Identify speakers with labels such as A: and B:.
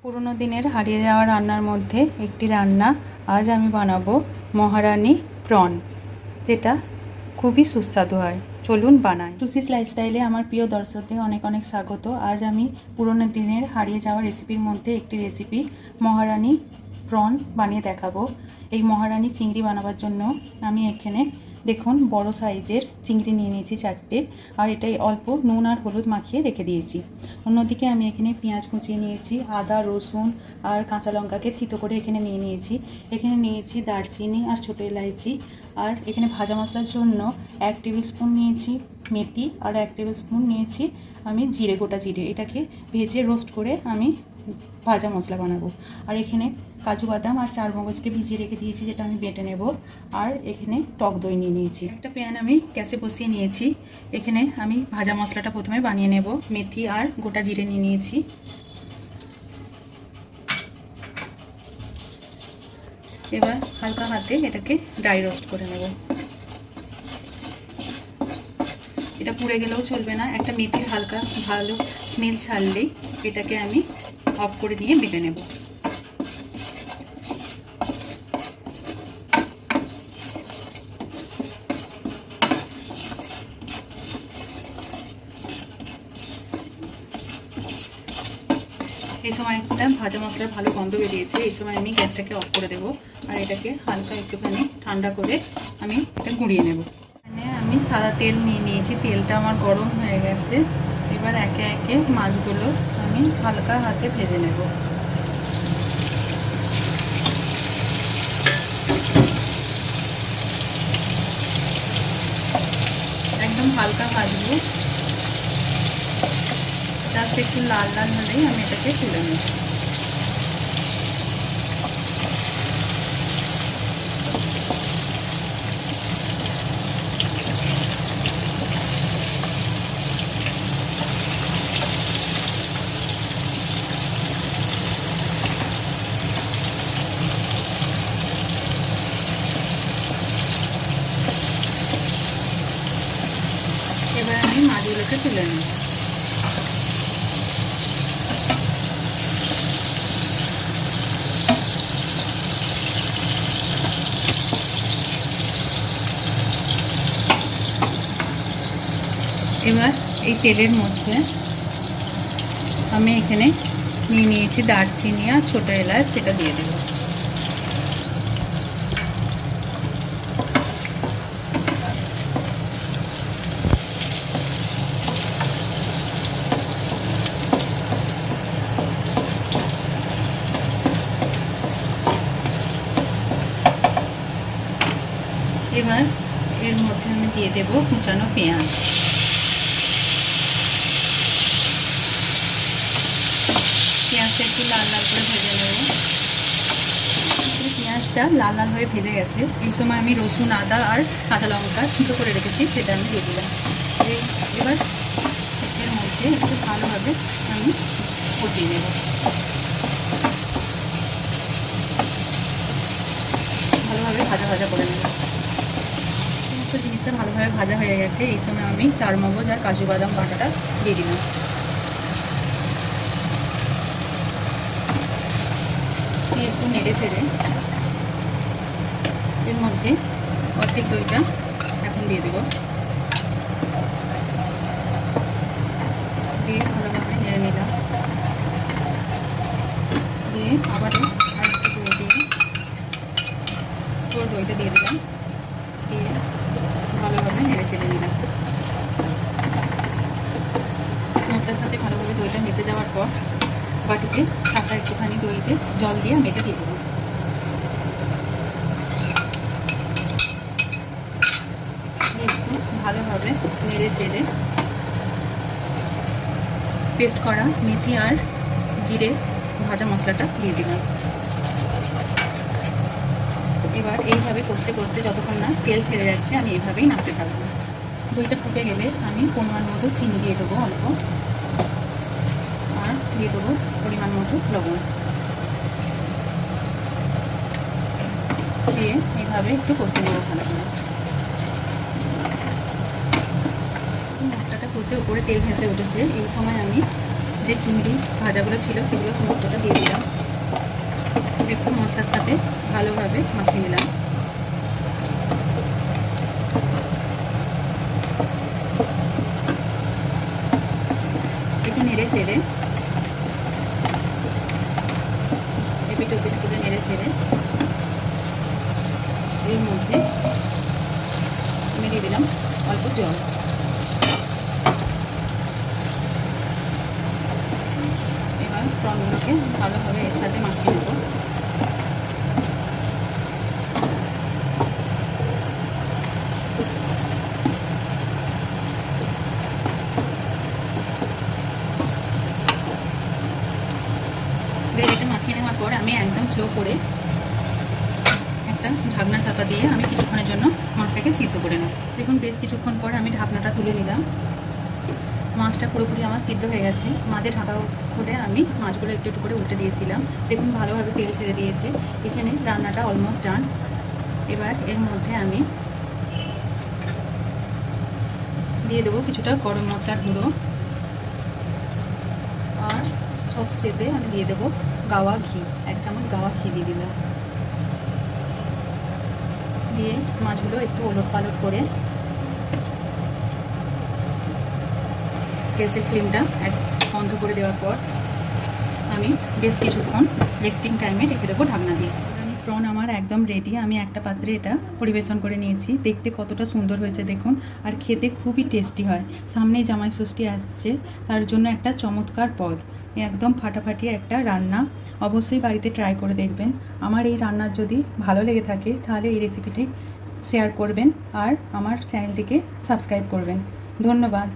A: পুরনো দিনের হারিয়ে যাওয়া রান্নার মধ্যে একটি রান্না আজ আমি বানাবো মহারানী প্রন, যেটা খুবই সুস্বাদু হয়। চলুন বানাই। টুসিস লাইফস্টাইলে আমার প্রিয় দর্শকদের অনেক অনেক স্বাগত। আজ আমি পুরনো দিনের হারিয়ে যাওয়া রেসিপির মধ্যে একটি রেসিপি মহারানী প্রন বানিয়ে দেখাবো। এই মহারানী চিংড়ি বানাবার জন্য আমি এখানে দেখুন বড় সাইজের চিংড়ি নিয়ে নিয়েছি 4টে, আর এটাই অল্প নুন আর হলুদ মাখিয়ে রেখে দিয়েছি। অন্যদিকে আমি এখানে পেঁয়াজ কুচিয়ে নিয়েছি, আদা রসুন আর কাঁচা লঙ্কাকে থিতো করে এখানে নিয়ে নিয়েছি। এখানে নিয়েছি দারচিনি আর ছোটো এলাইচি, আর এখানে ভাজা মশলার জন্য 1 টেবিল স্পুন নিয়েছি মেথি আর 1 টেবিল স্পুন নিয়েছি আমি জিরে, গোটা জিরে। এটাকে ভেজে রোস্ট করে আমি ভাজা মশলা বানাবো। আর এখানে কাজু বাদাম আর চারমগজকে ভিজিয়ে রেখে দিয়েছি, যেটা আমি বেটে নেব। আর এখানে টক দই নিয়ে নিয়েছি। একটা প্যান আমি গ্যাসে বসিয়ে নিয়েছি। এখানে আমি ভাজা মশলাটা প্রথমে বানিয়ে নেব। মেথি আর গোটা জিরে নিয়ে নিয়েছি। এবার হালকা হাতে এটাকে ড্রাই রোস্ট করে নেব। এটা পুড়ে গেলেও চলবে না, একটা মেথির হালকা ভালো স্মেল ছাড়লেই এটাকে আমি অফ করে দিয়ে বেটে নেব। এই সময় একটা ভাজা মশলার ভালো গন্ধ বেরিয়েছে। এই সময় আমি গ্যাসটাকে অফ করে দেব, আর এটাকে হালকা একটুখানি ঠান্ডা করে আমি এটা গুঁড়িয়ে নেব। এখানে আমি সাদা তেল নিয়ে নিয়েছি, তেলটা আমার গরম হয়ে গেছে। এবার একে একে মাছগুলো আমি হালকা হাতে ভেজে নেব। একদম হালকা ভাজবো, জাস্ট একটু লাল লাল হলেই আমি এটাকে তুলে নেব। এবার আমি মাছগুলোকে তুলে নেব। এবার এই তেলের মধ্যে আমি এখানে নিয়ে নিয়েছি দারচিনি আর ছোটো এলাচ, সেটা দিয়ে দেব। এবার এর মধ্যে আমি দিয়ে দেব কুচানো পেঁয়াজ। পেঁয়াজটা একটু লাল লাল করে ভেজে নেব। পেঁয়াজটা লাল লাল হয়ে ভেজে গেছে। এই সময় আমি রসুন, আদা আর কাঁচা লঙ্কা থিতো করে রেখেছি, সেটা আমি দিয়ে দিলাম। এবার এর মধ্যে একটু ভালোভাবে আমি কষিয়ে নেব। ভালোভাবে ভাজা ভাজা করে নেব। সমস্ত জিনিসটা ভালোভাবে ভাজা হয়ে গেছে। এই সময় আমি চারমগজ আর কাজু বাদাম বাটাটা দিয়ে দিলাম। একটু নেড়ে ছেড়ে এর মধ্যে অর্ধেক দইটা এখন দিয়ে দেব। দিয়ে ভালোভাবে নেড়ে নিলাম। দিয়ে আবারও আরেকটু দই দিয়ে পুরো দইটা দিয়ে দিলাম। দিয়ে ভালোভাবে নেড়ে চেড়ে নিলাম। মশলার সাথে ভালোভাবে দইটা মিশে যাওয়ার পর বাটিতে থাকা একটুখানি দইতে জল দিয়ে আমি এটা দিয়ে দেবো। একটু ভালোভাবে নেড়ে চেড়ে পেস্ট করা মেথি আর জিরে ভাজা মশলাটা দিয়ে দিলাম। এবার এইভাবে কষতে কষতে যতক্ষণ না তেল ছেড়ে যাচ্ছে আমি এইভাবেই নাড়তে থাকবো। দইটা ফুটে গেলে আমি পরিমাণ মতো চিনি দিয়ে দেবো অল্প, আর দিয়ে দেবো পরিমাণ মতো লবণ। দিয়ে এইভাবে একটু কষিয়ে নেবো ভালো করে। মশলাটা কষে উপরে তেল ভেসে উঠেছে। এই সময় আমি যে চিংড়ি ভাজাগুলো ছিল সেগুলো সমস্তটা দিয়ে দিলাম। একটু মশলার সাথে ভালোভাবে মাখিয়ে নিলাম। একটু নেড়ে চেড়ে এপিট ওপিট করে নেড়ে চেড়ে এর মধ্যে আমি দিয়ে দিলাম অল্প জল। এবার প্রনগুলোকে ভালোভাবে এর সাথে মাখিয়ে নেব। এটা মাখিয়ে নেওয়ার পর আমি একদম স্লো করে একটা ঢাকনা চাপা দিয়ে আমি কিছুক্ষণের জন্য মাছটাকে সিদ্ধ করে নেব। দেখুন বেশ কিছুক্ষণ পর আমি ঢাকনাটা তুলে নিলাম। মাছটা পুরোপুরি আমার সিদ্ধ হয়ে গেছে। মাঝে ঢাকা খুলে আমি মাছগুলো একটু একটু করে উল্টে দিয়েছিলাম। দেখুন ভালোভাবে তেল ছেড়ে দিয়েছে। এখানে রান্নাটা অলমোস্ট ডান। এবার এর মধ্যে আমি দিয়ে দেবো কিছুটা গরম মশলার গুঁড়ো, আর সব শেষে আমি দিয়ে দেবো গাওয়া ঘি। 1 চামচ গাওয়া ঘি দিয়ে দিলাম। দিয়ে মাছগুলো একটু ওলট পালট করে গ্যাসের ফ্লেমটা বন্ধ করে দেওয়ার পর আমি বেশ কিছুক্ষণ রেস্টিং টাইমে রেখে দেবো ঢাকনা দিয়ে। প্রন আমার একদম রেডি। আমি একটা পাত্রে এটা পরিবেশন করে নিয়েছি। দেখতে কতটা সুন্দর হয়েছে দেখুন, আর খেতে খুবই টেস্টি হয়। সামনেই জামাই ষষ্ঠী আসছে, তার জন্য একটা চমৎকার পদ, একদম ফাটাফাটি একটা রান্না। অবশ্যই বাড়িতে ট্রাই করে দেখবেন। আমার এই রান্নার যদি ভালো লেগে থাকে তাহলে এই রেসিপিটি শেয়ার করবেন আর আমার চ্যানেলটিকে সাবস্ক্রাইব করবেন। ধন্যবাদ।